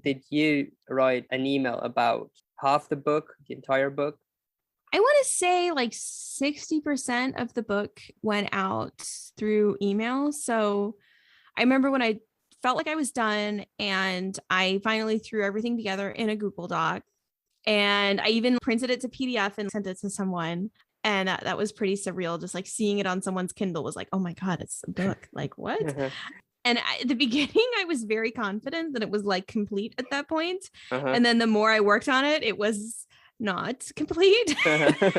Did you write an email about half the book, the entire book? I want to say like 60% of the book went out through email. So I remember when I felt like I was done and I finally threw everything together in a Google Doc. And I even printed it to PDF and sent it to someone. And that was pretty surreal. Just like seeing it on someone's Kindle was like, oh my God, it's a book. Like, what? Uh-huh. And at the beginning, I was very confident that it was like complete at that point. Uh-huh. And then the more I worked on it, it was not complete. Uh-huh.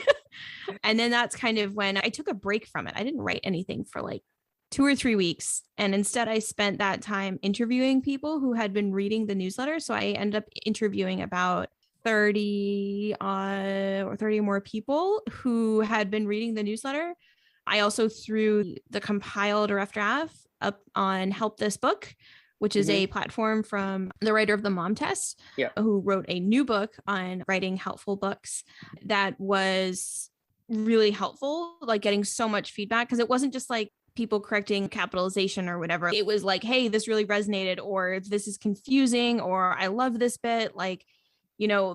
And then that's kind of when I took a break from it. I didn't write anything for like 2 or 3 weeks. And instead, I spent that time interviewing people who had been reading the newsletter. So I ended up interviewing about 30 or 30 more people who had been reading the newsletter. I also threw the compiled rough draft up on Help This Book, which is Mm-hmm. a platform from the writer of the Mom Test, Yeah. who wrote a new book on writing helpful books that was really helpful, like getting so much feedback, because it wasn't just like people correcting capitalization or whatever. It was like, hey, this really resonated, or this is confusing, or I love this bit. Like,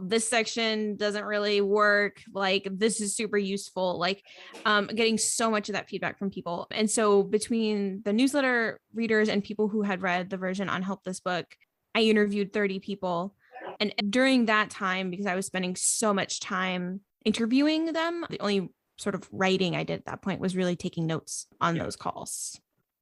this section doesn't really work. Like, this is super useful. Like, getting so much of that feedback from people. And so between the newsletter readers and people who had read the version on Help This Book, I interviewed 30 people. And during that time, because I was spending so much time interviewing them, the only sort of writing I did at that point was really taking notes on those calls.